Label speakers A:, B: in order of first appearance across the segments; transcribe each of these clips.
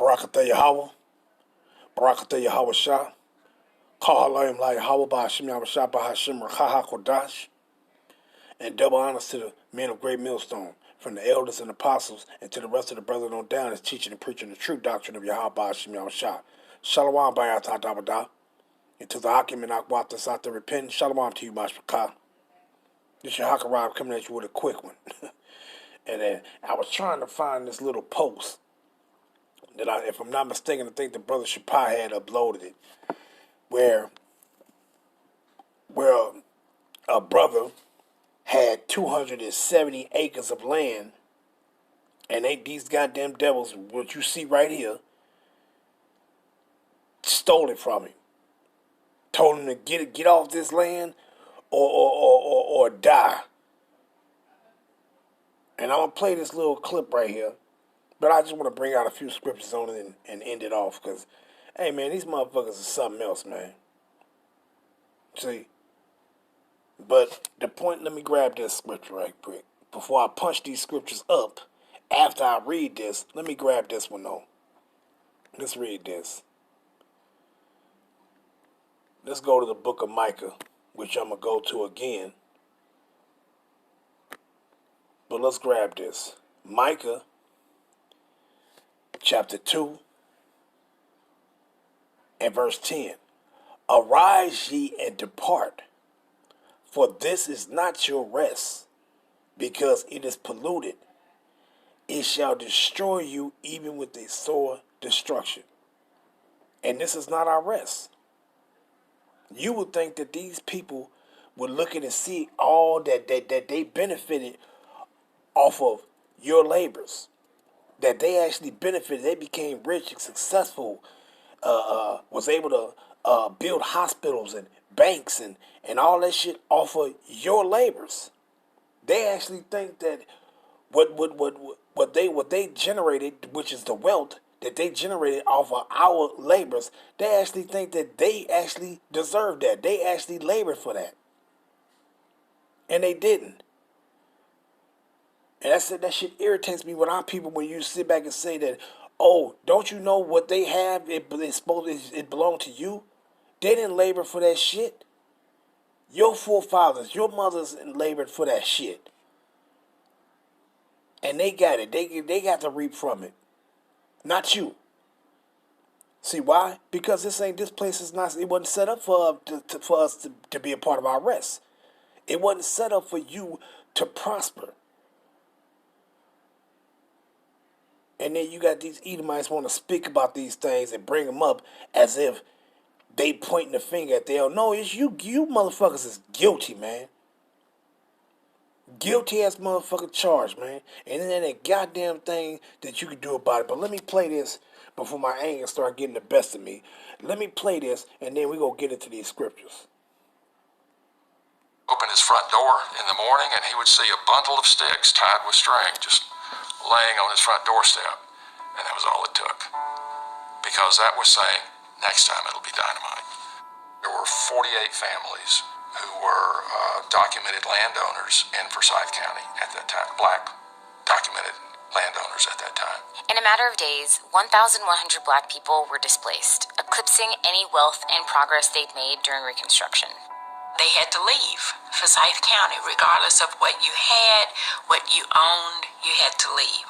A: Barakatah Yahweh, Barakatah Yahweh Shah, Kahalayim La Yahweh Bahashim Yahweh Shah Bahashim Rachaha Kodash, and double honors to the men of Great Millstone, from the elders and apostles and to the rest of the brethren on down, is teaching and preaching the true doctrine of Yahweh Bahashim Yahweh Shah. Shalom Bayatah Dabadah, and to the Hakim and Akwat that's out there repenting, Shalom to you, Mashpakah. This your Hakarab coming at you with a quick one. And then I was trying to find this little post that if I'm not mistaken, I think the brother Shapai had uploaded it, where a brother had 270 acres of land, and these goddamn devils, what you see right here, stole it from him. Told him to get off this land or die. And I'm going to play this little clip right here. But I just want to bring out a few scriptures on it and end it off. Because, hey, man, these motherfuckers are something else, man. See? But the point, let me grab this scripture right quick. Before I punch these scriptures up, after I read this, let me grab this one, though. Let's read this. Let's go to the book of Micah, which I'm going to go to again. But let's grab this. Micah, chapter 2, and verse 10. Arise ye and depart, for this is not your rest, because it is polluted. It shall destroy you even with a sore destruction. And this is not our rest. You would think that these people would look at and see all that they benefited off of your labors, that they actually benefited, they became rich and successful, was able to build hospitals and banks and all that shit off of your labors. They actually think that what they generated, which is the wealth that they generated off of our labors, they actually think that they actually deserve that. They actually labored for that. And they didn't. And that shit irritates me when when you sit back and say that, oh, don't you know what they have? It belonged to you. They didn't labor for that shit. Your forefathers, your mothers labored for that shit. And they got it. They got to reap from it. Not you. See why? Because this place is not, it wasn't set up for us to be a part of our rest. It wasn't set up for you to prosper. And then you got these Edomites want to speak about these things and bring them up as if they pointing the finger at them. No, it's you. You motherfuckers is guilty, man. Guilty as motherfucking charge, man. And then that goddamn thing that you can do about it. But let me play this before my anger start getting the best of me. Let me play this, and then we gonna get into these scriptures.
B: Open his front door in the morning, and he would see a bundle of sticks tied with string just laying on his front doorstep, and that was all it took, because that was saying, next time it'll be dynamite. There were 48 families who were documented landowners in Forsyth County at that time, black documented landowners at that time.
C: In a matter of days, 1,100 black people were displaced, eclipsing any wealth and progress they'd made during Reconstruction.
D: They had to leave Forsyth County, regardless of what you had, what you owned, you had to leave.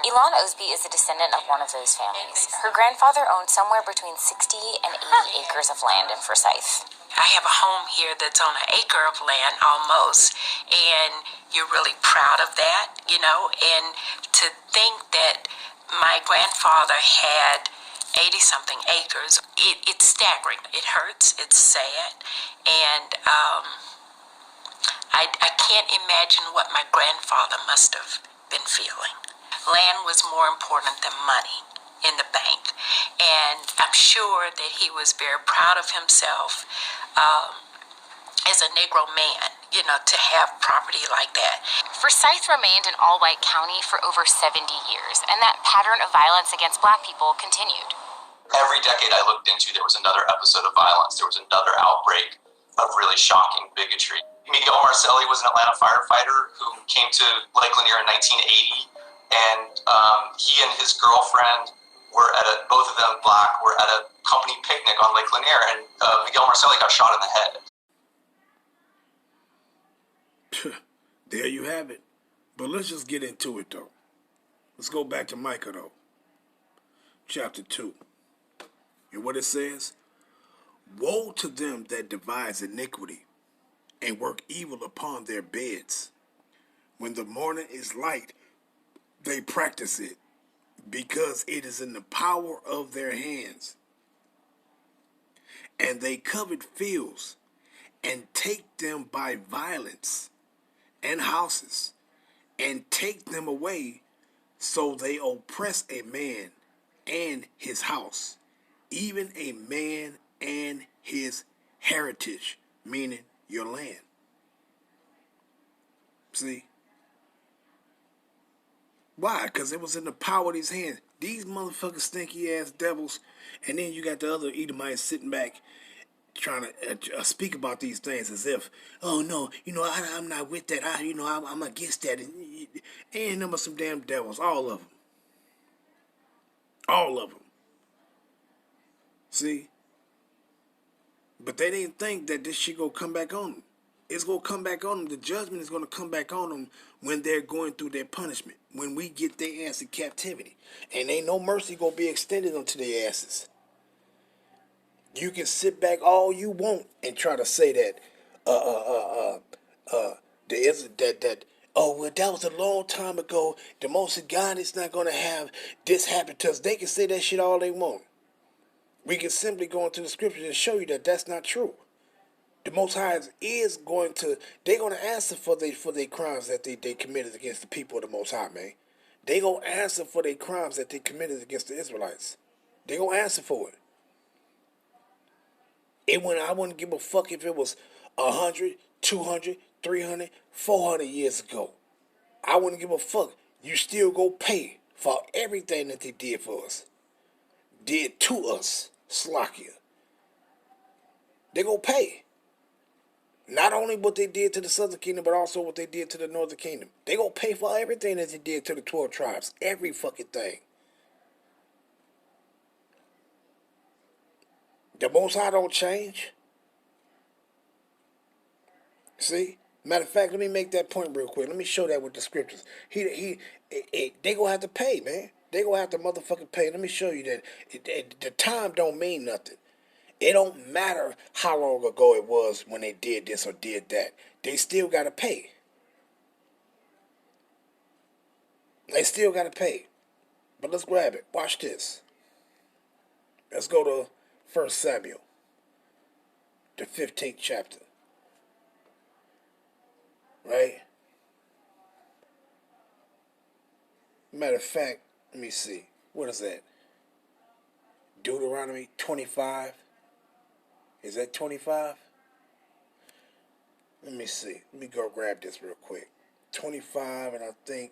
C: Elon Osby is a descendant of one of those families. Her grandfather owned somewhere between 60 and 80 acres of land in Forsyth.
D: I have a home here that's on an acre of land almost, and you're really proud of that, and to think that my grandfather had 80-something acres, it's staggering. It hurts, it's sad, and I can't imagine what my grandfather must have been feeling. Land was more important than money in the bank, and I'm sure that he was very proud of himself as a Negro man, to have property like that.
C: Forsyth remained an all-white county for over 70 years, and that pattern of violence against black people continued.
E: Every decade I looked into, there was another episode of violence. There was another outbreak of really shocking bigotry. Miguel Marcelli was an Atlanta firefighter who came to Lake Lanier in 1980, and he and his girlfriend both of them black, were at a company picnic on Lake Lanier, and Miguel Marcelli got shot in the head.
A: There you have it. But let's just get into it, though. Let's go back to Micah, though. Chapter 2. And what it says, woe to them that devise iniquity and work evil upon their beds. When the morning is light, they practice it, because it is in the power of their hands. And they covet fields and take them by violence, and houses, and take them away. So they oppress a man and his house, even a man and his heritage, meaning your land. See? Why? Because it was in the power of these hands. These motherfucking stinky ass devils. And then you got the other Edomites sitting back trying to speak about these things as if, oh no, I'm not with that. I'm against that. And them are some damn devils. All of them. All of them. See? But they didn't think that this shit gonna come back on them. It's going to come back on them. The judgment is going to come back on them when they're going through their punishment, when we get their ass in captivity. And ain't no mercy going to be extended unto their asses. You can sit back all you want and try to say that, that was a long time ago. The Most High God is not going to have this happen to us. They can say that shit all they want. We can simply go into the scriptures and show you that that's not true. The Most High is going to, they're going to answer for their crimes that they committed against the people of the Most High, man. They're going to answer for their crimes that they committed against the Israelites. They're going to answer for it. I wouldn't give a fuck if it was 100, 200, 300, 400 years ago. I wouldn't give a fuck. You still go pay for everything that they did for us. Did to us, Slakia. They're going to pay. Not only what they did to the southern kingdom, but also what they did to the northern kingdom. They gonna pay for everything that they did to the 12 tribes. Every fucking thing. The Most High don't change. See? Matter of fact, let me make that point real quick. Let me show that with the scriptures. They gonna have to pay, man. They gonna have to motherfucking pay. Let me show you that the time don't mean nothing. It don't matter how long ago it was when they did this or did that. They still got to pay. They still got to pay. But let's grab it. Watch this. Let's go to 1 Samuel, the 15th chapter. Right? Matter of fact, let me see. What is that? Deuteronomy 25. Is that 25? Let me see. Let me go grab this real quick. 25, and I think...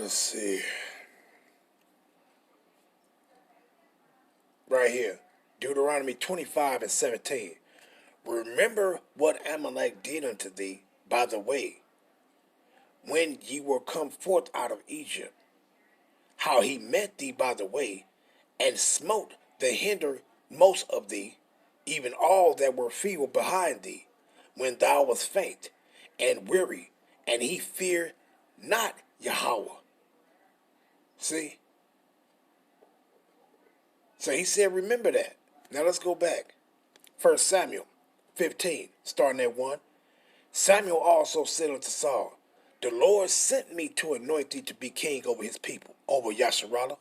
A: let's see. Right here. Deuteronomy 25 and 17. Remember what Amalek did unto thee by the way, when ye were come forth out of Egypt, how he met thee by the way, and smote the hindermost of thee, even all that were feeble behind thee, when thou wast faint and weary, and he feared not Yahweh. See? So he said, remember that. Now let's go back. 1 Samuel 15, starting at 1. Samuel also said unto Saul, the Lord sent me to anoint thee to be king over his people, over Yasharallah.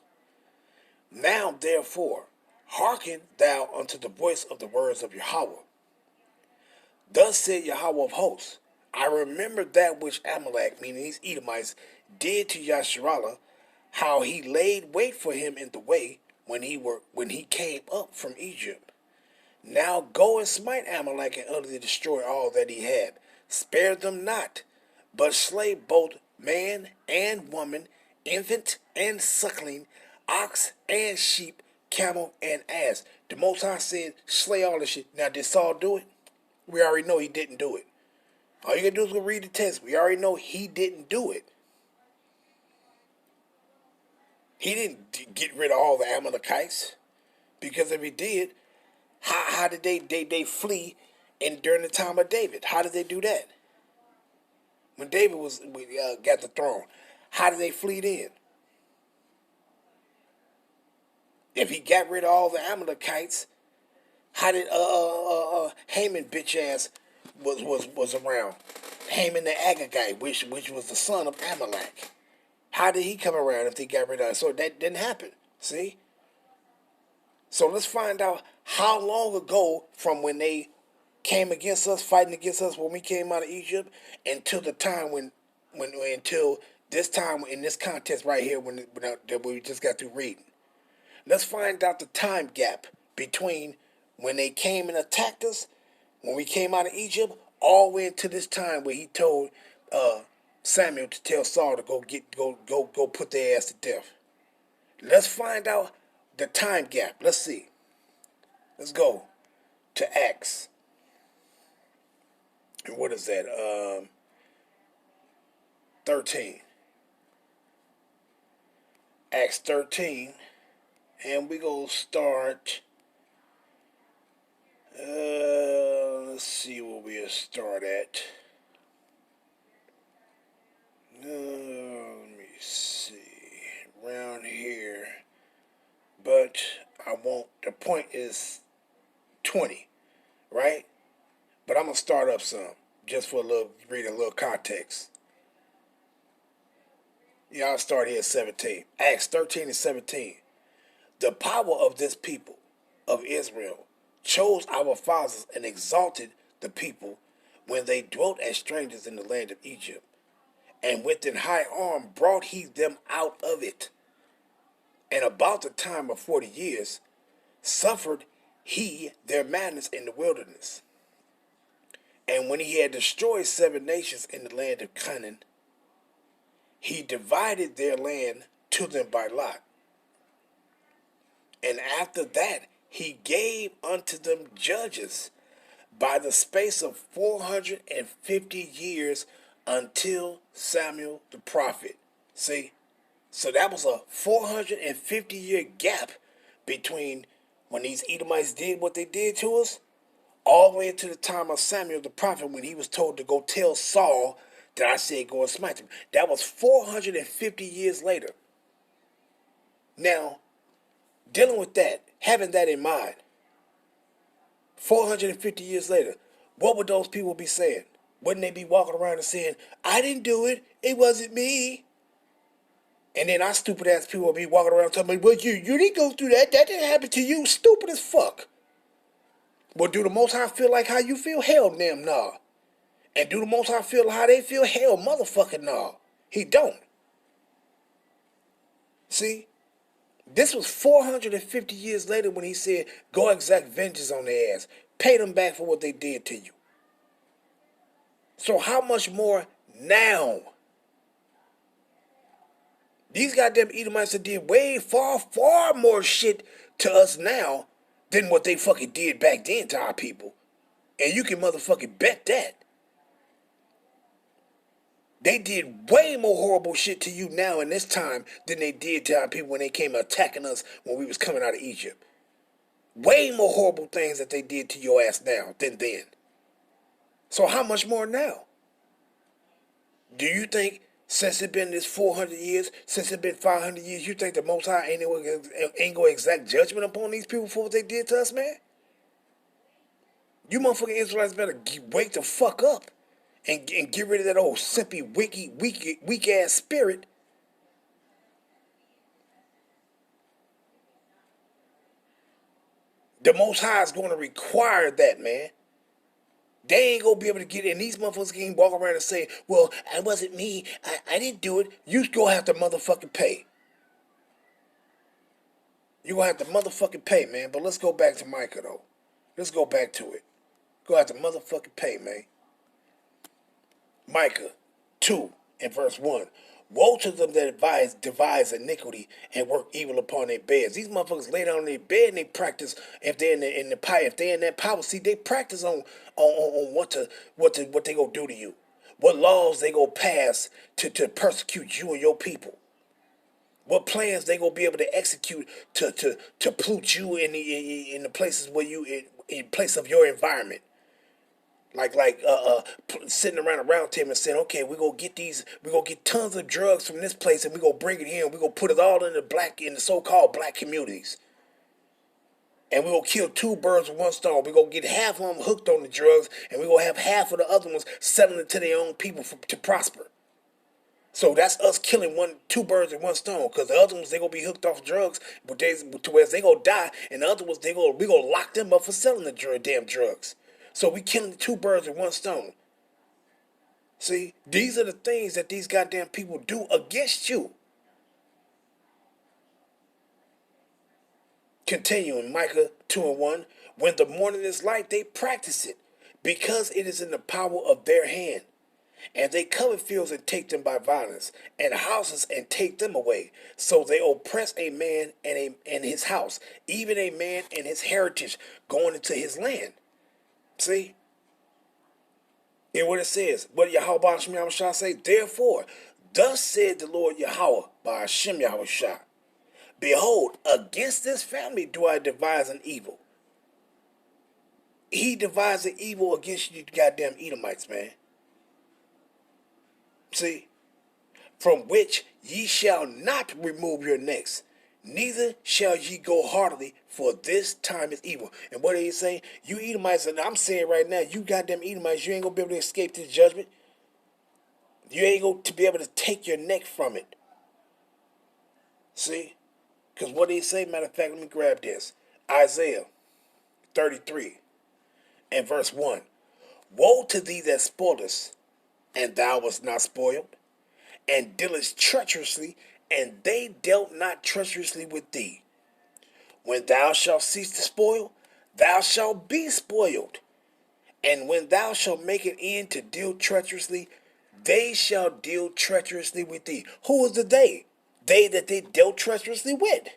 A: Now, therefore, hearken thou unto the voice of the words of Yahweh. Thus said Yahweh of hosts, I remember that which Amalek, meaning these Edomites, did to Yasharallah, how he laid wait for him in the way when he came up from Egypt. Now go and smite Amalek and utterly destroy all that he had. Spare them not, but slay both man and woman, infant and suckling, ox and sheep, camel and ass. The Most High said, slay all this shit. Now, did Saul do it? We already know he didn't do it. All you gotta do is go read the text. We already know he didn't do it. He didn't get rid of all the Amalekites, because if he did, how did they flee during the time of David? How did they do that? When David got the throne, how did they flee then? If he got rid of all the Amalekites, how did Haman bitch ass was around? Haman the Agagite, which was the son of Amalek. How did he come around if they got rid of it? So that didn't happen. See? So let's find out how long ago from when they came against us, fighting against us when we came out of Egypt, until the time until this time in this contest right here that we just got through reading. Let's find out the time gap between when they came and attacked us, when we came out of Egypt, all the way into this time where he told Samuel to tell Saul to go put their ass to death. Let's find out the time gap. Let's see. Let's go to Acts. And what is that? 13. Acts 13. And we gonna start. Let's see where we'll start at. Let me see. Around here. But the point is 20, right? But I'm going to start up some, just for read a little context. Yeah, I'll start here at 17. Acts 13 and 17. The power of this people of Israel chose our fathers and exalted the people when they dwelt as strangers in the land of Egypt. And with an high arm brought he them out of it. And about the time of 40 years, suffered he their madness in the wilderness. And when he had destroyed 7 nations in the land of Canaan, he divided their land to them by lot. And after that, he gave unto them judges by the space of 450 years until Samuel the prophet. See? So that was a 450-year gap between when these Edomites did what they did to us, all the way into the time of Samuel the prophet, when he was told to go tell Saul that I said go and smite him. That was 450 years later. Now, dealing with that, having that in mind, 450 years later, what would those people be saying? Wouldn't they be walking around and saying, I didn't do it, it wasn't me? And then our stupid ass people will be walking around telling me, well, you didn't go through that. That didn't happen to you. Stupid as fuck. Well, do the Most High feel like how you feel? Hell, damn, nah. And do the Most High feel how they feel? Hell, motherfucking nah. He don't. See? This was 450 years later when he said, go exact vengeance on their ass. Pay them back for what they did to you. So how much more now? These goddamn Edomites did way far more shit to us now than what they fucking did back then to our people. And you can motherfucking bet that. They did way more horrible shit to you now in this time than they did to our people when they came attacking us when we was coming out of Egypt. Way more horrible things that they did to your ass now than then. So how much more now? Do you think since it been this 400 years, since it been 500 years, you think the Most High ain't going to exact judgment upon these people for what they did to us, man? You motherfucking Israelites better wake the fuck up and get rid of that old simpy, weak ass spirit. The Most High is going to require that, man. They ain't going to be able to get in. These motherfuckers can't walk around and say, well, it wasn't me. I didn't do it. You going to have to motherfucking pay. You going to have to motherfucking pay, man. But let's go back to Micah, though. Let's go back to it. Go have to motherfucking pay, man. Micah 2 and verse 1. Woe to them that devise iniquity and work evil upon their beds. These motherfuckers lay down on their bed and they practice. If they're in that power seat, they practice on what they gonna do to you, what laws they gonna pass to persecute you and your people. What plans they gonna be able to execute to pollute you in the places where you in place of your environment? Sitting around a round table and saying, okay, we're gonna get tons of drugs from this place and we're gonna bring it here and we're gonna put it all in the so-called black communities. And we're gonna kill two birds with one stone. We're gonna get half of them hooked on the drugs and we're gonna have half of the other ones selling it to their own people to prosper. So that's us killing two birds with one stone. Because the other ones, they gonna be hooked off drugs, but to where they gonna die, and the other ones, we gonna lock them up for selling the damn drugs. So we killing two birds with one stone. See, these are the things that these goddamn people do against you. Continuing, Micah 2:1, when the morning is light, they practice it, because it is in the power of their hand. And they cover fields and take them by violence, and houses and take them away. So they oppress a man and his house, even a man and his heritage, going into his land. See? And what it says, what Yahweh Ba'ashem Yahushua say? Therefore, thus said the Lord Yahweh Ba'ashem Yahushua, behold, against this family do I devise an evil. He devised an evil against you goddamn Edomites, man. See, from which ye shall not remove your necks, neither shall ye go heartily, for this time is evil. And what are you saying? You Edomites, and I'm saying right now, you goddamn Edomites, you ain't gonna be able to escape this judgment. You ain't going to be able to take your neck from it. See? Because what did he say? Matter of fact, let me grab this. Isaiah 33 and verse 1. Woe to thee that spoilest, and thou wast not spoiled, and dealest treacherously, and they dealt not treacherously with thee. When thou shalt cease to spoil, thou shalt be spoiled. And when thou shalt make an end to deal treacherously, they shall deal treacherously with thee. Who is the they? They that they dealt treacherously with.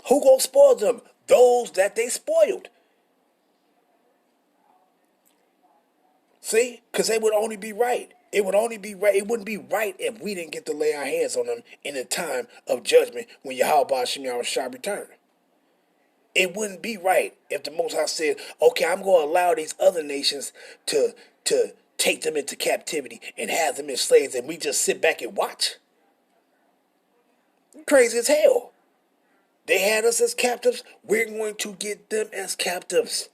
A: Who gonna spoil them? Those that they spoiled. See? Because they would only be right. It would only be right. It wouldn't be right if we didn't get to lay our hands on them in the time of judgment when Yahweh Ba'ashem Yahushua return. It wouldn't be right if the Most High said, okay, I'm going to allow these other nations to take them into captivity and have them as slaves, and we just sit back and watch. Crazy as hell. They had us as captives. We're going to get them as captives.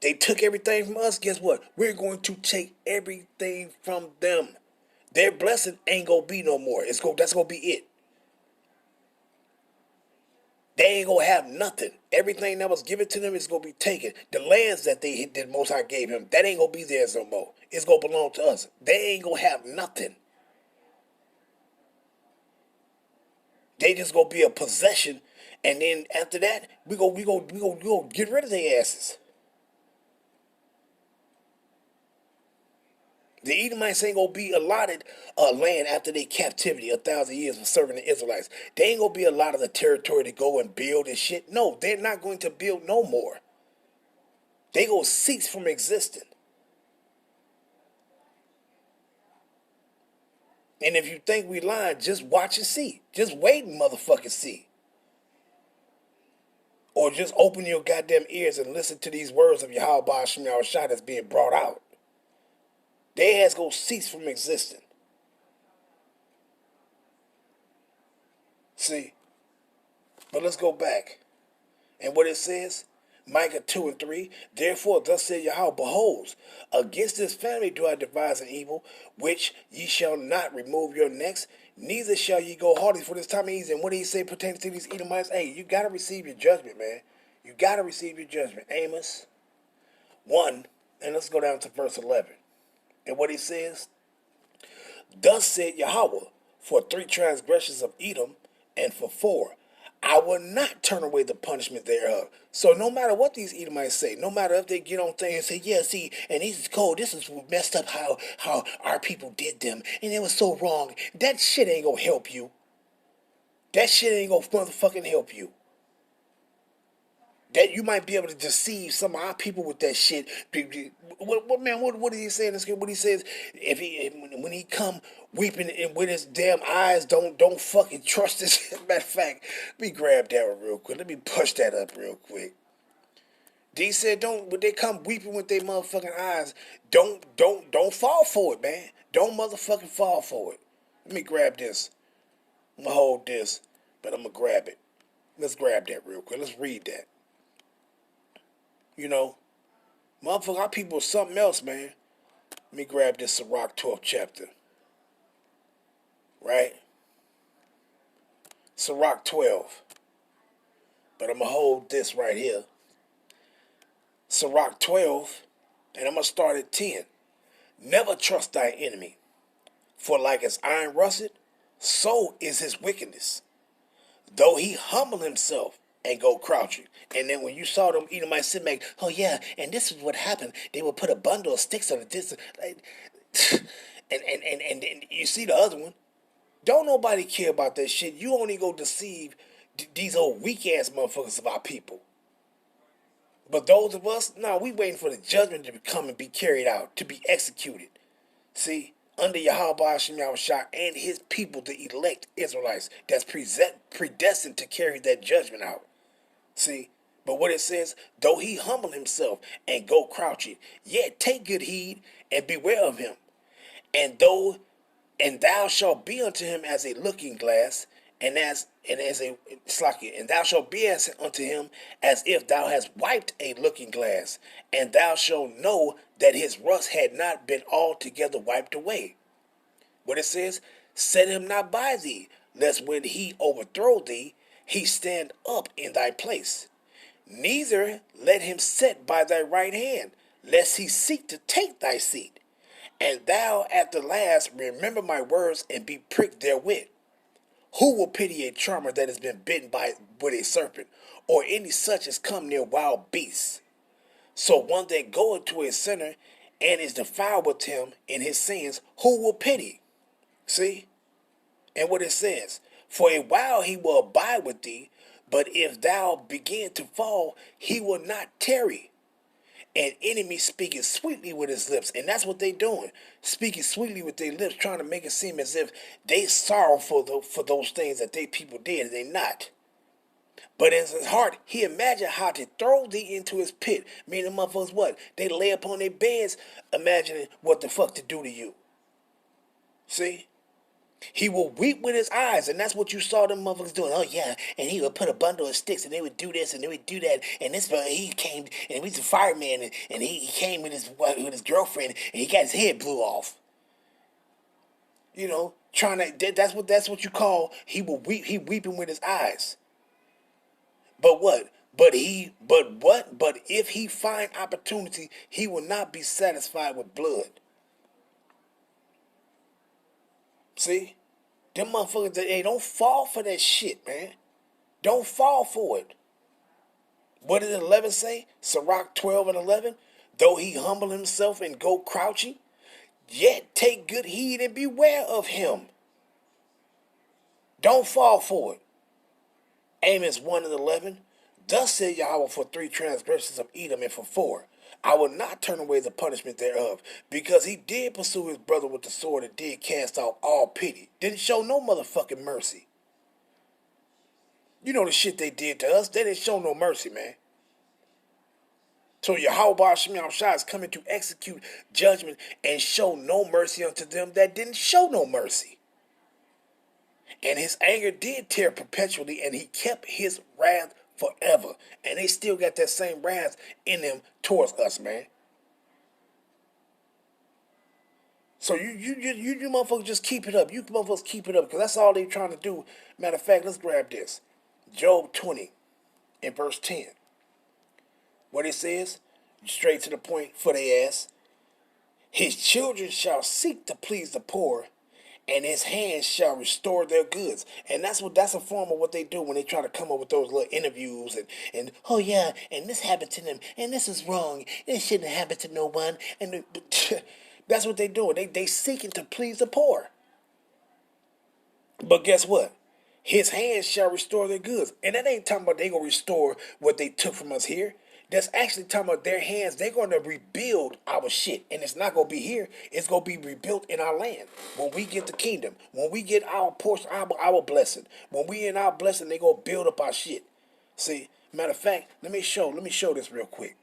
A: They took everything from us. Guess what? We're going to take everything from them. Their blessing ain't going to be no more. That's going to be it. They ain't going to have nothing. Everything that was given to them is going to be taken. The lands that the Most High gave him, that ain't going to be theirs no more. It's going to belong to us. They ain't going to have nothing. They just going to be a possession. And then after that, we go get rid of their asses. The Edomites ain't gonna be allotted land after their captivity, 1,000 years of serving the Israelites. They ain't gonna be allotted the territory to go and build and shit. No, they're not going to build no more. They gonna cease from existing. And if you think we lying, just watch and see. Just wait and motherfucking see. Or just open your goddamn ears and listen to these words of Yahweh Ba'ashem Yahushua that's being brought out. They ass gonna cease from existing. See? But let's go back. And what it says, Micah 2 and 3, therefore thus said Yahweh, behold, against this family do I devise an evil, which ye shall not remove your necks, neither shall ye go heartily for this time of ease. And what did he say pertaining to these Edomites? Hey, you gotta receive your judgment, man. You gotta receive your judgment. Amos 1, and let's go down to verse 11. And what he says, thus said Yahweh, for 3 transgressions of Edom, and for 4, I will not turn away the punishment thereof. So no matter what these Edomites say, no matter if they get on things and say, yeah, see, and this is cold, this is messed up how our people did them, and it was so wrong, that shit ain't gonna help you. That shit ain't gonna motherfucking help you. That you might be able to deceive some of our people with that shit. What did he say in this? What he says, when he come weeping and with his damn eyes, don't fucking trust this. Matter of fact, let me grab that one real quick. Let me push that up real quick. D said, when they come weeping with their motherfucking eyes, don't fall for it, man. Don't motherfucking fall for it. Let me grab this. I'm gonna hold this, but I'm gonna grab it. Let's grab that real quick. Let's read that. You know, motherfucker, our people are something else, man. Let me grab this Sirach 12th chapter. Right? Sirach 12. But I'm going to hold this right here. Sirach 12, and I'm going to start at 10. Never trust thy enemy, for like as iron rusted, so is his wickedness. Though he humble himself and go crouching. And then when you saw them eating, might sit back, oh yeah, and this is what happened. They would put a bundle of sticks on the distance. Like, and you see the other one. Don't nobody care about that shit. You only go deceive these old weak ass motherfuckers of our people. But those of us, no, we waiting for the judgment to come and be carried out, to be executed. See? Under Yahweh Hashem Yahushua and his people, the elect Israelites, that's predestined to carry that judgment out. See? But what it says, though he humble himself and go crouching, yet take good heed and beware of him. And thou shalt be unto him as a looking glass, and thou shalt be unto him as if thou hast wiped a looking glass, and thou shalt know that his rust had not been altogether wiped away. What it says, set him not by thee, lest when he overthrow thee, he stand up in thy place. Neither let him sit by thy right hand, lest he seek to take thy seat. And thou at the last remember my words and be pricked therewith. Who will pity a charmer that has been bitten with a serpent, or any such as come near wild beasts? So one that goeth to a sinner and is defiled with him in his sins, who will pity? See? And what it says, for a while he will abide with thee, but if thou begin to fall, he will not tarry. An enemy speaking sweetly with his lips, and that's what they doing, speaking sweetly with their lips, trying to make it seem as if they sorrowful for those things that they people did, and they not. But in his heart, he imagined how to throw thee into his pit. Meaning, motherfuckers, what? They lay upon their beds, imagining what the fuck to do to you. See? He will weep with his eyes, and that's what you saw them motherfuckers doing. Oh yeah, and he would put a bundle of sticks, and they would do this, and they would do that, and this he came, and he was a fireman, and he came with his girlfriend, and he got his head blew off. You know, that's what you call he will weep. He weeping with his eyes. But what? But if he find opportunity, he will not be satisfied with blood. See? Them motherfuckers, they don't fall for that shit, man. Don't fall for it. What did 11 say? Sirach 12 and 11. Though he humble himself and go crouching, yet take good heed and beware of him. Don't fall for it. Amos 1 and 11. Thus said Yahweh, for 3 transgressions of Edom, and for 4, I will not turn away the punishment thereof, because he did pursue his brother with the sword and did cast off all pity. Didn't show no motherfucking mercy. You know the shit they did to us. They didn't show no mercy, man. So Yahweh Hashem Yahushua is coming to execute judgment and show no mercy unto them that didn't show no mercy. And his anger did tear perpetually, and he kept his wrath forever. And they still got that same wrath in them towards us, man. So you motherfuckers just keep it up. You motherfuckers keep it up, because that's all they trying to do. Matter of fact, let's grab this. Job 20 in verse 10. What it says, straight to the point for their ass. His children shall seek to please the poor, and his hands shall restore their goods. And that's a form of what they do when they try to come up with those little interviews and oh yeah, and this happened to them, and this is wrong, this shouldn't happen to no one. And that's what they do. They seeking to please the poor. But guess what? His hands shall restore their goods. And that ain't talking about they going to restore what they took from us here. That's actually talking about their hands. They're going to rebuild our shit. And it's not going to be here. It's going to be rebuilt in our land. When we get the kingdom. When we get our portion, our blessing. When we in our blessing, they going to build up our shit. See, matter of fact, let me show this real quick.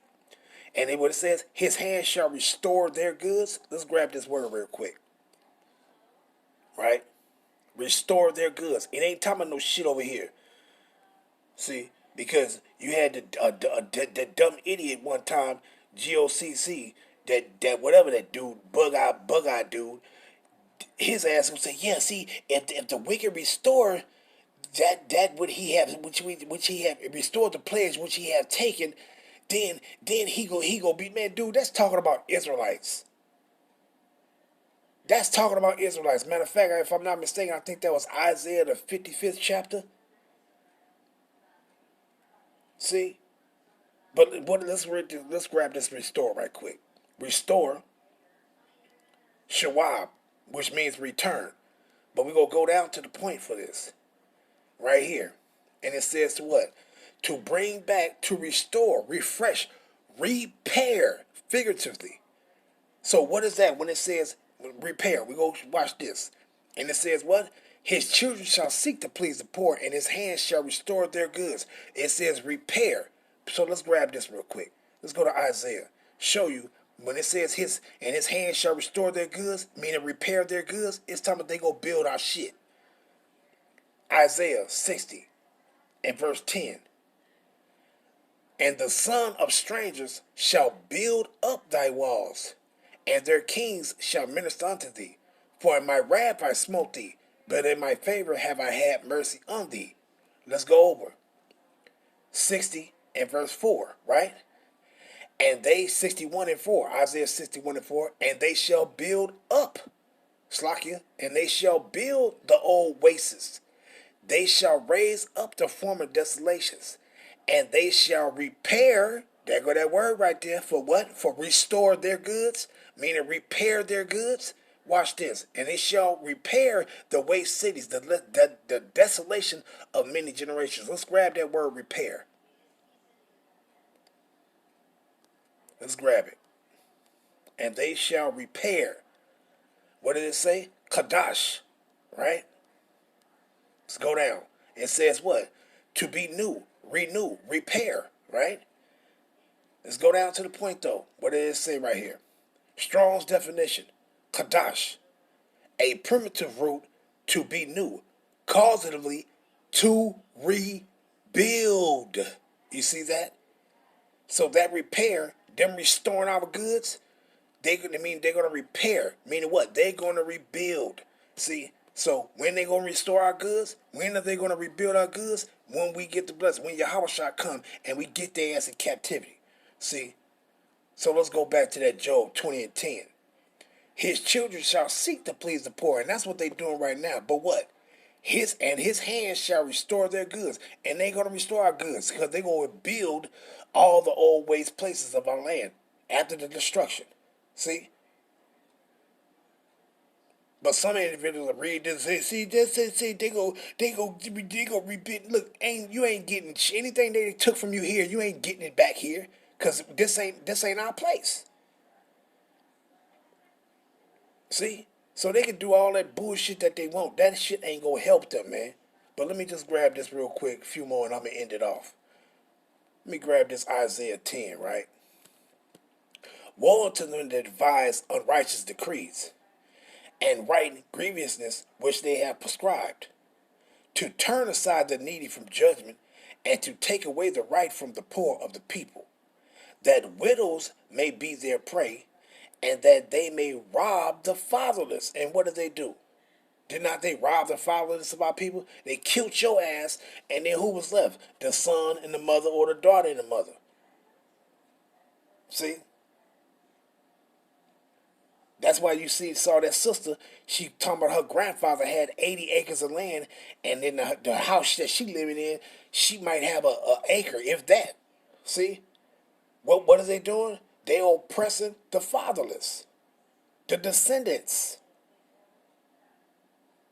A: And then what it says, his hands shall restore their goods. Let's grab this word real quick. Right? Restore their goods. It ain't talking about no shit over here. See, because you had the dumb idiot one time, GOCC, that whatever that dude, bug-eyed dude, his ass would say, yeah, see, if the wicked restore that what he have, which he have restored the pledge which he have taken, then he go be, man, dude, that's talking about Israelites. That's talking about Israelites. Matter of fact, if I'm not mistaken, I think that was Isaiah the 55th chapter. See? But let's grab this restore right quick. Restore, shawab, which means return. But we're going to go down to the point for this. Right here. And it says to what? To bring back, to restore, refresh, repair, figuratively. So what is that when it says repair? We go watch this. And it says what? His children shall seek to please the poor, and his hands shall restore their goods. It says repair. So let's grab this real quick. Let's go to Isaiah. Show you when it says his hands shall restore their goods, meaning repair their goods, it's time that they go build our shit. Isaiah 60 and verse 10. And the son of strangers shall build up thy walls, and their kings shall minister unto thee. For in my wrath I smote thee, but in my favor have I had mercy on thee. Let's go over 60 and verse 4, right? And they, 61 and 4, Isaiah 61 and 4, and they shall build up, Slakia, and they shall build the old wastes. They shall raise up the former desolations, and they shall repair, there go that word right there, for what? For restore their goods, meaning repair their goods. Watch this. And they shall repair the waste cities, the desolation of many generations. Let's grab that word repair. Let's grab it. And they shall repair. What did it say? Kadash. Right? Let's go down. It says what? To be new, renew, repair. Right? Let's go down to the point though. What did it say right here? Strong's definition. Kadash, a primitive root to be new, causatively to rebuild. You see that? So that repair, them restoring our goods, they're going to repair. Meaning what? They're going to rebuild. See? So when they going to restore our goods, when are they going to rebuild our goods? When we get the blessing, when Yahweh come and we get their ass in captivity. See? So let's go back to that Job 20 and 10. His children shall seek to please the poor, and that's what they're doing right now. But what? His hands shall restore their goods, and they're going to restore our goods because they're going to build all the old waste places of our land after the destruction. See? But some individuals read this and say, see, they go rebuild. Look, you ain't getting anything they took from you here. You ain't getting it back here because this ain't our place. See? So they can do all that bullshit that they want. That shit ain't gonna help them, man. But let me just grab this real quick, a few more, and I'm gonna end it off. Let me grab this Isaiah 10, right? Woe unto them that devise unrighteous decrees, and write grievousness which they have prescribed, to turn aside the needy from judgment, and to take away the right from the poor of the people, that widows may be their prey, and that they may rob the fatherless. And what did they do? Did not they rob the fatherless of our people? They killed your ass, and then who was left? The son and the mother, or the daughter and the mother. See? That's why you saw that sister, she talking about her grandfather had 80 acres of land, and then the house that she living in, she might have a acre, if that. See? What are they doing? They oppressing the fatherless, the descendants.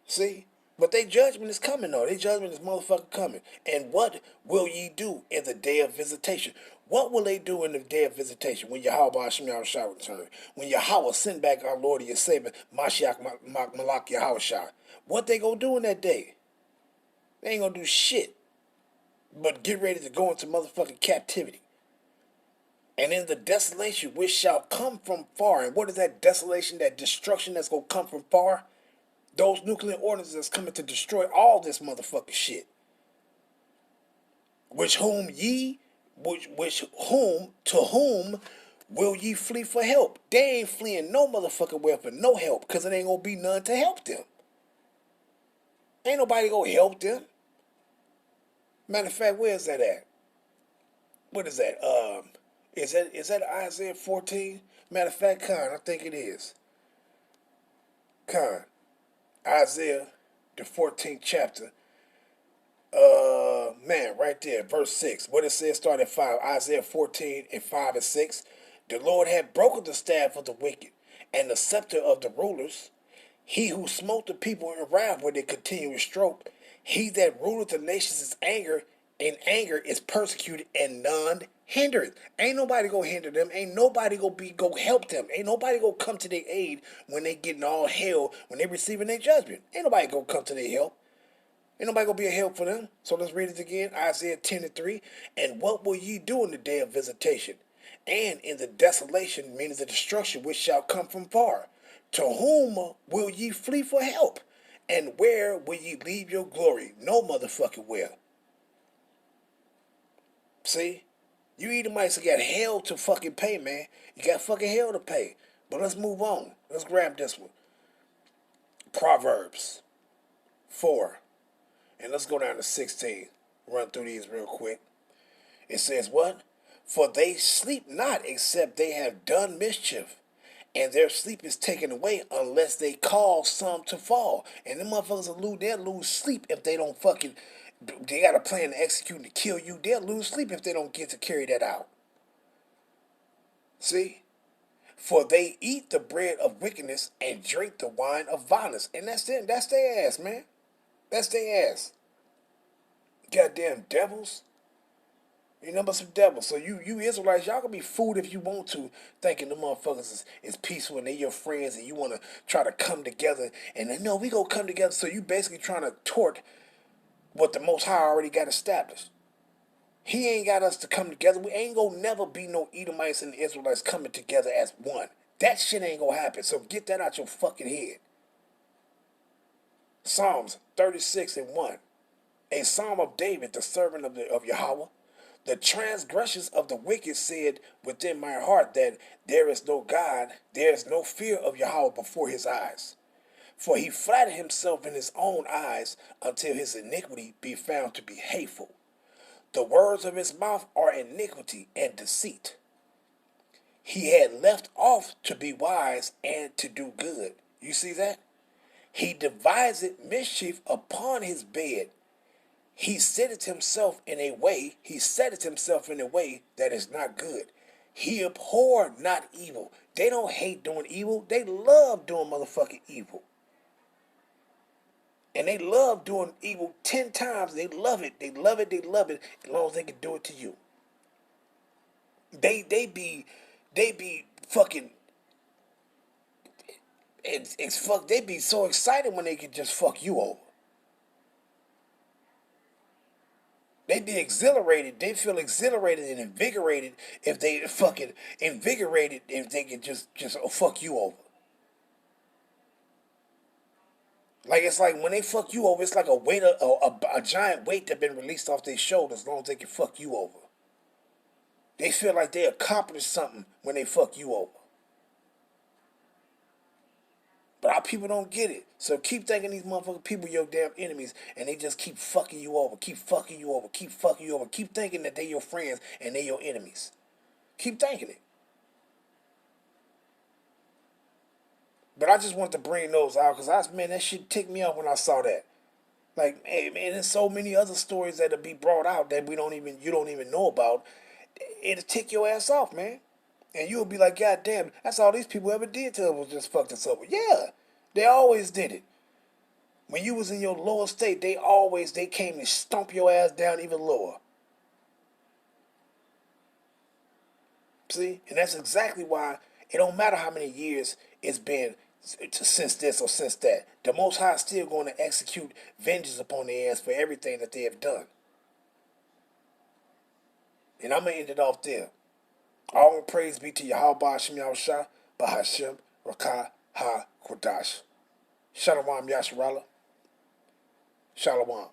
A: See? But their judgment is coming, though. Their judgment is motherfucking coming. And what will ye do in the day of visitation? What will they do in the day of visitation when Yahweh Hashem Yahushua return? When Yahweh send back our Lord and your Savior, Mashiach Malak Yahushua? What they gonna do in that day? They ain't gonna do shit but get ready to go into motherfucking captivity. And in the desolation which shall come from far. And what is that desolation, that destruction that's gonna come from far? Those nuclear ordinances that's coming to destroy all this motherfucking shit. To whom will ye flee for help? They ain't fleeing no motherfucking where for no help, because it ain't gonna be none to help them. Ain't nobody gonna help them. Matter of fact, where is that at? What is that? Is that Isaiah 14? Matter of fact, Con, I think it is. Con, Isaiah, the 14th chapter. Man, right there, verse 6. What it says, start at 5. Isaiah 14 and 5 and 6. The Lord had broken the staff of the wicked and the scepter of the rulers. He who smote the people in wrath with a continuous stroke. He that ruleth the nations in anger is persecuted, and none hindereth. Ain't nobody gonna hinder them. Ain't nobody go help them. Ain't nobody gonna come to their aid when they getting all hell, when they receiving their judgment. Ain't nobody gonna come to their help. Ain't nobody gonna be a help for them. So let's read it again. Isaiah 10 and 3. And what will ye do in the day of visitation? And in the desolation, meaning the destruction which shall come from far? To whom will ye flee for help? And where will ye leave your glory? No motherfucking where. See? You Edomites got hell to fucking pay, man. You got fucking hell to pay. But let's move on. Let's grab this one. Proverbs 4. And let's go down to 16. Run through these real quick. It says what? For they sleep not except they have done mischief, and their sleep is taken away unless they cause some to fall. And them motherfuckers they'll lose sleep if they don't fucking, they got a plan to execute and to kill you. They'll lose sleep if they don't get to carry that out. See? For they eat the bread of wickedness and drink the wine of violence. And that's them. That's their ass, man. That's their ass. Goddamn devils. You know about some devils. So you Israelites, y'all can be fooled if you want to, thinking the motherfuckers is peaceful and they your friends and you want to try to come together. And they know we gonna come together. So you basically trying to tort what the Most High already got established. He ain't got us to come together. We ain't gonna never be no Edomites and Israelites coming together as one. That shit ain't gonna happen. So get that out your fucking head. Psalms 36 and 1. A psalm of David, the servant of Yahweh. The transgressions of the wicked said within my heart that there is no God, there is no fear of Yahweh before his eyes. For he flattered himself in his own eyes until his iniquity be found to be hateful. The words of his mouth are iniquity and deceit. He had left off to be wise and to do good. You see that? He devised mischief upon his bed. He setteth himself in a way that is not good. He abhorred not evil. They don't hate doing evil. They love doing motherfucking evil. And they love doing evil 10 times. They love it. They love it. They love it. As long as they can do it to you. They be fucking. They be so excited when they can just fuck you over. They be exhilarated. They feel exhilarated and invigorated if they fucking invigorated if they can just fuck you over. Like it's like when they fuck you over, it's like a weight, a giant weight that been released off their shoulders as long as they can fuck you over. They feel like they accomplished something when they fuck you over. But our people don't get it. So keep thinking these motherfucking people your damn enemies and they just keep fucking you over, keep fucking you over, keep fucking you over. Keep thinking that they your friends and they your enemies. Keep thinking it. But I just want to bring those out because that shit ticked me off when I saw that. Like, hey, man, there's so many other stories that'll be brought out that you don't even know about. It'll tick your ass off, man. And you'll be like, God damn, that's all these people ever did to us was just fuck us over. Yeah, they always did it. When you was in your lower state, they came and stomp your ass down even lower. See? And that's exactly why it don't matter how many years it's been since this or since that. The Most High is still going to execute vengeance upon their ass for everything that they have done. And I'm going to end it off there. All praise be to Yahweh Hashem Yahushua, Bahashem, Rakah, Ha, Kodash. Shalom Yasharallah. Shalom.